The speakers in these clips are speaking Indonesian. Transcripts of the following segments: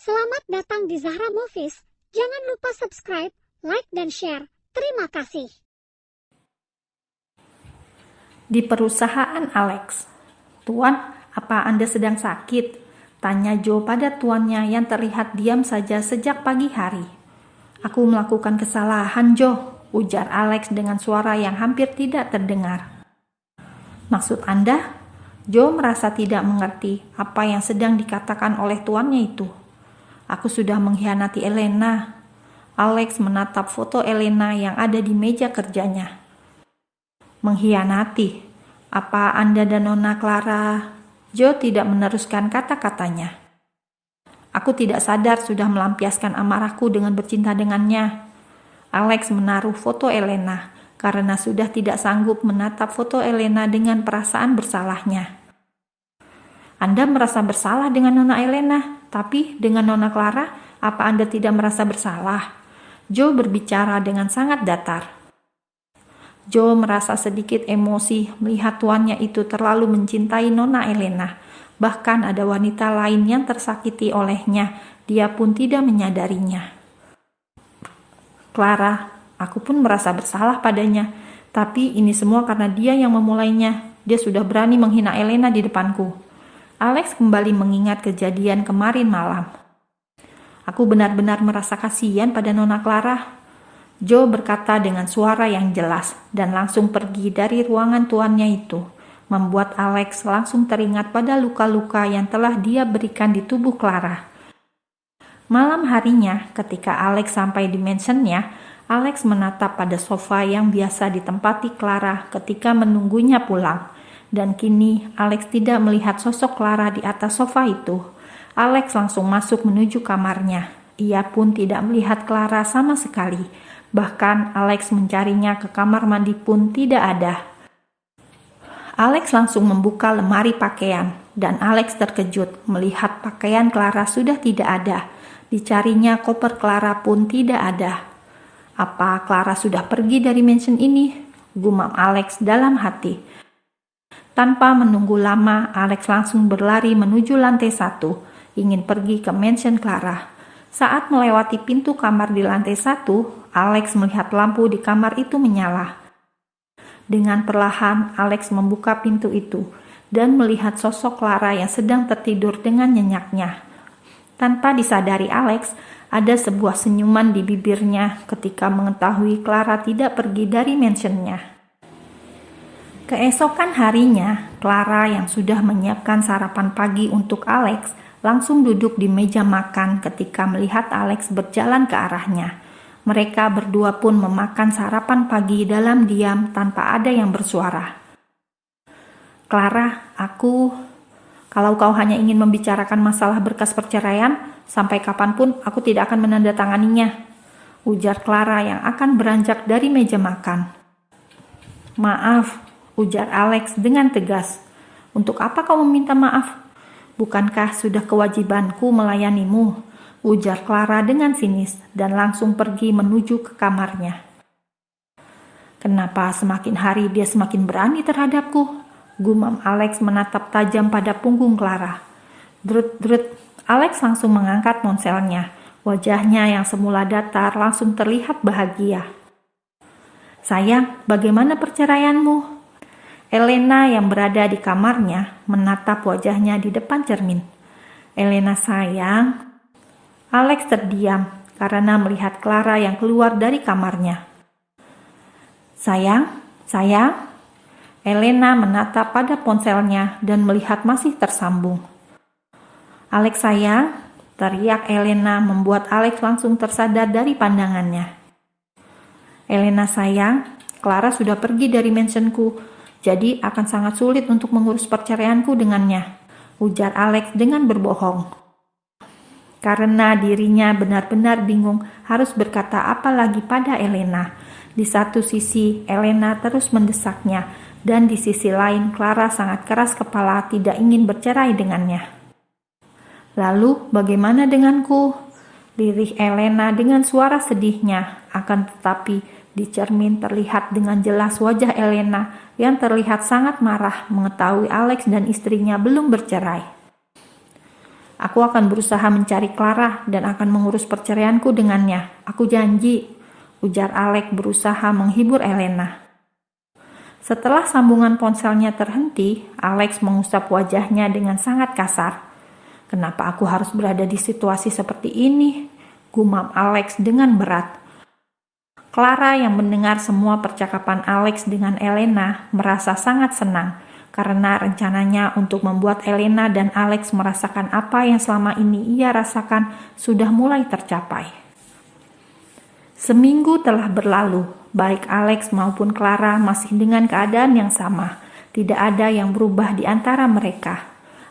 Selamat datang di Zahra Movies. Jangan lupa subscribe, like, dan share. Terima kasih. Di perusahaan Alex. "Tuan, apa Anda sedang sakit?" tanya Joe pada tuannya yang terlihat diam saja sejak pagi hari. "Aku melakukan kesalahan, Joe," ujar Alex dengan suara yang hampir tidak terdengar. "Maksud Anda?" Joe merasa tidak mengerti apa yang sedang dikatakan oleh tuannya itu. "Aku sudah mengkhianati Elena." Alex menatap foto Elena yang ada di meja kerjanya. "Mengkhianati? Apa Anda dan Nona Clara?" Joe tidak meneruskan kata-katanya. "Aku tidak sadar sudah melampiaskan amarahku dengan bercinta dengannya." Alex menaruh foto Elena karena sudah tidak sanggup menatap foto Elena dengan perasaan bersalahnya. "Anda merasa bersalah dengan Nona Elena, tapi dengan Nona Clara, apa Anda tidak merasa bersalah?" Joe berbicara dengan sangat datar. Joe merasa sedikit emosi melihat tuannya itu terlalu mencintai Nona Elena. Bahkan ada wanita lain yang tersakiti olehnya, dia pun tidak menyadarinya. "Clara, aku pun merasa bersalah padanya, tapi ini semua karena dia yang memulainya. Dia sudah berani menghina Elena di depanku." Alex kembali mengingat kejadian kemarin malam. "Aku benar-benar merasa kasihan pada Nona Clara," Joe berkata dengan suara yang jelas dan langsung pergi dari ruangan tuannya itu, membuat Alex langsung teringat pada luka-luka yang telah dia berikan di tubuh Clara. Malam harinya, ketika Alex sampai di mansionnya, Alex menatap pada sofa yang biasa ditempati Clara ketika menunggunya pulang. Dan kini Alex tidak melihat sosok Clara di atas sofa itu. Alex langsung masuk menuju kamarnya. Ia pun tidak melihat Clara sama sekali. Bahkan Alex mencarinya ke kamar mandi pun tidak ada. Alex langsung membuka lemari pakaian dan Alex terkejut melihat pakaian Clara sudah tidak ada. Dicarinya koper Clara pun tidak ada. "Apa Clara sudah pergi dari mansion ini?" gumam Alex dalam hati. Tanpa menunggu lama, Alex langsung berlari menuju lantai 1, ingin pergi ke mansion Clara. Saat melewati pintu kamar di lantai 1, Alex melihat lampu di kamar itu menyala. Dengan perlahan, Alex membuka pintu itu dan melihat sosok Clara yang sedang tertidur dengan nyenyaknya. Tanpa disadari Alex, ada sebuah senyuman di bibirnya ketika mengetahui Clara tidak pergi dari mansionnya. Keesokan harinya, Clara yang sudah menyiapkan sarapan pagi untuk Alex langsung duduk di meja makan ketika melihat Alex berjalan ke arahnya. Mereka berdua pun memakan sarapan pagi dalam diam tanpa ada yang bersuara. "Clara, kalau kau hanya ingin membicarakan masalah berkas perceraian, sampai kapanpun aku tidak akan menandatanganinya," ujar Clara yang akan beranjak dari meja makan. "Maaf," ujar Alex dengan tegas. "Untuk apa kau meminta maaf? Bukankah sudah kewajibanku melayanimu?" ujar Clara dengan sinis dan langsung pergi menuju ke kamarnya. "Kenapa semakin hari dia semakin berani terhadapku?" gumam Alex menatap tajam pada punggung Clara. Drut-drut, Alex langsung mengangkat ponselnya. Wajahnya yang semula datar langsung terlihat bahagia. "Sayang, bagaimana perceraianmu?" Elena yang berada di kamarnya menatap wajahnya di depan cermin. "Elena sayang." Alex terdiam karena melihat Clara yang keluar dari kamarnya. Sayang. Elena menatap pada ponselnya dan melihat masih tersambung. "Alex sayang," teriak Elena membuat Alex langsung tersadar dari pandangannya. "Elena sayang, Clara sudah pergi dari mansionku. Jadi akan sangat sulit untuk mengurus perceraianku dengannya," ujar Alex dengan berbohong. Karena dirinya benar-benar bingung harus berkata apa lagi pada Elena. Di satu sisi, Elena terus mendesaknya, dan di sisi lain Clara sangat keras kepala tidak ingin bercerai dengannya. "Lalu bagaimana denganku?" lirih Elena dengan suara sedihnya. Akan tetapi di cermin terlihat dengan jelas wajah Elena yang terlihat sangat marah mengetahui Alex dan istrinya belum bercerai. Aku akan berusaha mencari Clara dan akan mengurus perceraianku dengannya. Aku janji, ujar Alex berusaha menghibur Elena. Setelah sambungan ponselnya terhenti, Alex mengusap wajahnya dengan sangat kasar. Kenapa aku harus berada di situasi seperti ini? Gumam Alex dengan berat. Clara yang mendengar semua percakapan Alex dengan Elena merasa sangat senang karena rencananya untuk membuat Elena dan Alex merasakan apa yang selama ini ia rasakan sudah mulai tercapai. Seminggu telah berlalu, baik Alex maupun Clara masih dengan keadaan yang sama. Tidak ada yang berubah di antara mereka.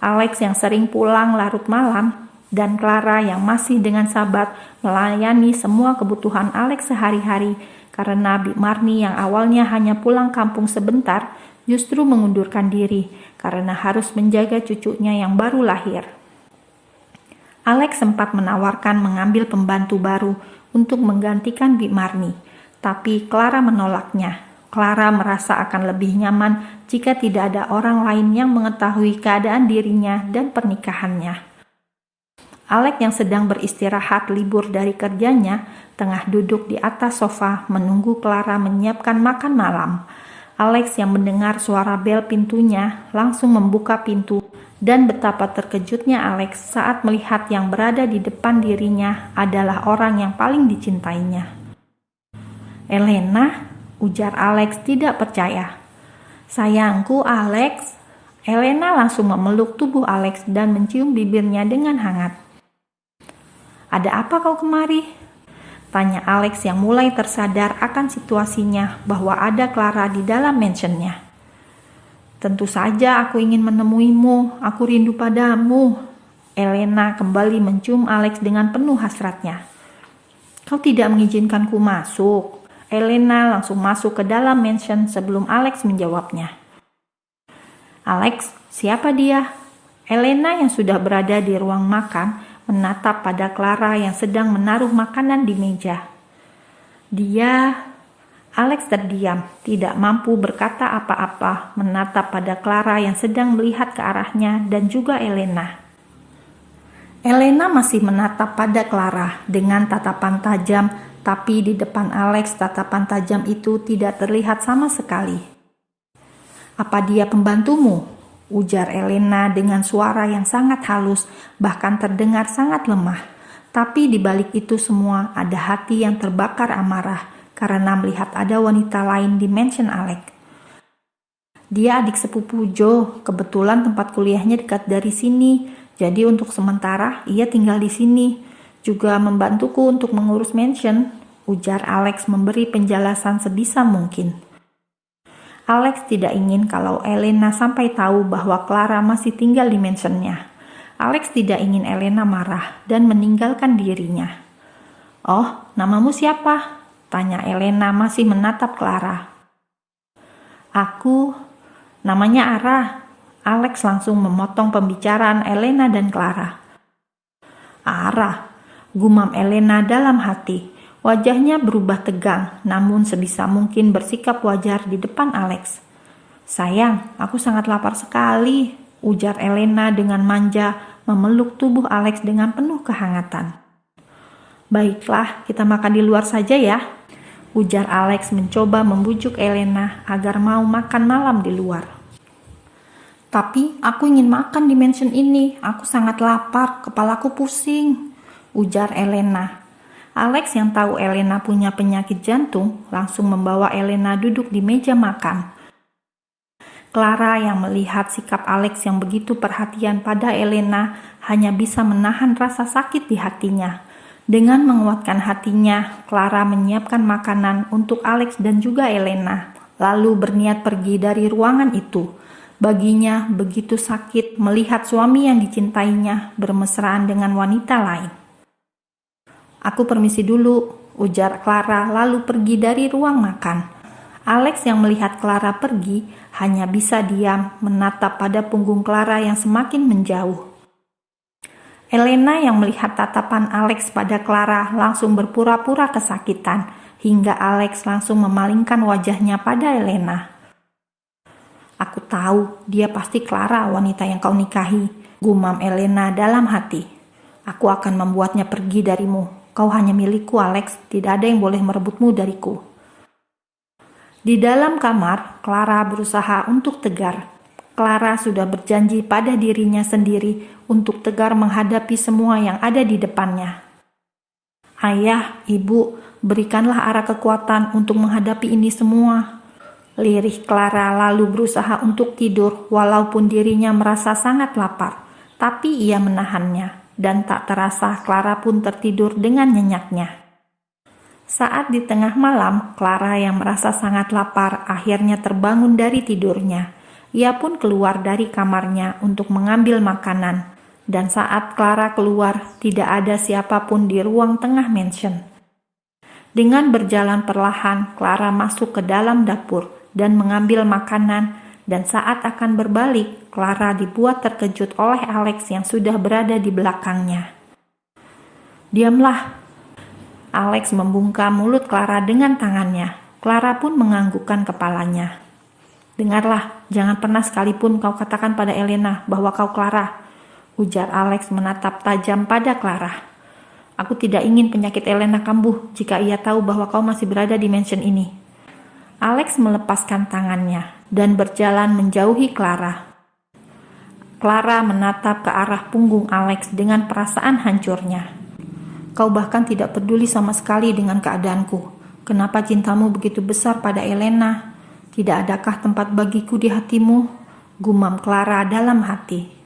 Alex yang sering pulang larut malam, dan Clara yang masih dengan sabar melayani semua kebutuhan Alex sehari-hari karena Bik Marni yang awalnya hanya pulang kampung sebentar justru mengundurkan diri karena harus menjaga cucunya yang baru lahir. Alex sempat menawarkan mengambil pembantu baru untuk menggantikan Bik Marni, tapi Clara menolaknya. Clara merasa akan lebih nyaman jika tidak ada orang lain yang mengetahui keadaan dirinya dan pernikahannya. Alex yang sedang beristirahat libur dari kerjanya, tengah duduk di atas sofa menunggu Clara menyiapkan makan malam. Alex yang mendengar suara bel pintunya langsung membuka pintu dan betapa terkejutnya Alex saat melihat yang berada di depan dirinya adalah orang yang paling dicintainya. Elena, ujar Alex tidak percaya. Sayangku Alex. Elena langsung memeluk tubuh Alex dan mencium bibirnya dengan hangat. Ada apa kau kemari? Tanya Alex yang mulai tersadar akan situasinya bahwa ada Clara di dalam mansionnya. Tentu saja aku ingin menemuimu, aku rindu padamu. Elena kembali mencium Alex dengan penuh hasratnya. Kau tidak mengizinkanku masuk. Elena langsung masuk ke dalam mansion sebelum Alex menjawabnya. Alex, siapa dia? Elena yang sudah berada di ruang makan menatap pada Clara yang sedang menaruh makanan di meja. Alex terdiam, tidak mampu berkata apa-apa, menatap pada Clara yang sedang melihat ke arahnya dan juga Elena. Elena masih menatap pada Clara dengan tatapan tajam, tapi di depan Alex tatapan tajam itu tidak terlihat sama sekali. Apa dia pembantumu? Ujar Elena dengan suara yang sangat halus, bahkan terdengar sangat lemah. Tapi di balik itu semua ada hati yang terbakar amarah karena melihat ada wanita lain di mansion Alex. Dia adik sepupu Joe, kebetulan tempat kuliahnya dekat dari sini, jadi untuk sementara ia tinggal di sini. Juga membantuku untuk mengurus mansion, ujar Alex memberi penjelasan sebisa mungkin. Alex tidak ingin kalau Elena sampai tahu bahwa Clara masih tinggal di mansionnya. Alex tidak ingin Elena marah dan meninggalkan dirinya. Oh, namamu siapa? Tanya Elena masih menatap Clara. Aku, namanya Ara. Alex langsung memotong pembicaraan Elena dan Clara. Ara, gumam Elena dalam hati. Wajahnya berubah tegang, namun sebisa mungkin bersikap wajar di depan Alex. Sayang, aku sangat lapar sekali, ujar Elena dengan manja, memeluk tubuh Alex dengan penuh kehangatan. Baiklah, kita makan di luar saja ya, ujar Alex mencoba membujuk Elena agar mau makan malam di luar. Tapi aku ingin makan di mansion ini, aku sangat lapar, kepalaku pusing, ujar Elena. Alex yang tahu Elena punya penyakit jantung langsung membawa Elena duduk di meja makan. Clara yang melihat sikap Alex yang begitu perhatian pada Elena hanya bisa menahan rasa sakit di hatinya. Dengan menguatkan hatinya, Clara menyiapkan makanan untuk Alex dan juga Elena, lalu berniat pergi dari ruangan itu. Baginya begitu sakit melihat suami yang dicintainya bermesraan dengan wanita lain. Aku permisi dulu, ujar Clara lalu pergi dari ruang makan. Alex yang melihat Clara pergi hanya bisa diam menatap pada punggung Clara yang semakin menjauh. Elena yang melihat tatapan Alex pada Clara langsung berpura-pura kesakitan hingga Alex langsung memalingkan wajahnya pada Elena. Aku tahu dia pasti Clara wanita yang kau nikahi. gumam Elena dalam hati. Aku akan membuatnya pergi darimu. Kau hanya milikku, Alex. Tidak ada yang boleh merebutmu dariku. Di dalam kamar, Clara berusaha untuk tegar. Clara sudah berjanji pada dirinya sendiri untuk tegar menghadapi semua yang ada di depannya. Ayah, ibu, berikanlah arah kekuatan untuk menghadapi ini semua. Lirih Clara lalu berusaha untuk tidur walaupun dirinya merasa sangat lapar. Tapi ia menahannya. Dan tak terasa Clara pun tertidur dengan nyenyaknya. Saat di tengah malam, Clara yang merasa sangat lapar akhirnya terbangun dari tidurnya. Ia pun keluar dari kamarnya untuk mengambil makanan. Dan saat Clara keluar, tidak ada siapapun di ruang tengah mansion. Dengan berjalan perlahan, Clara masuk ke dalam dapur dan mengambil makanan. Dan saat akan berbalik, Clara dibuat terkejut oleh Alex yang sudah berada di belakangnya. Diamlah. Alex membungkam mulut Clara dengan tangannya. Clara pun menganggukkan kepalanya. Dengarlah, jangan pernah sekalipun kau katakan pada Elena bahwa kau Clara, ujar Alex menatap tajam pada Clara. Aku tidak ingin penyakit Elena kambuh jika ia tahu bahwa kau masih berada di mansion ini. Alex melepaskan tangannya dan berjalan menjauhi Clara. Clara menatap ke arah punggung Alex dengan perasaan hancurnya. Kau bahkan tidak peduli sama sekali dengan keadaanku. Kenapa cintamu begitu besar pada Elena? Tidak adakah tempat bagiku di hatimu? Gumam Clara dalam hati.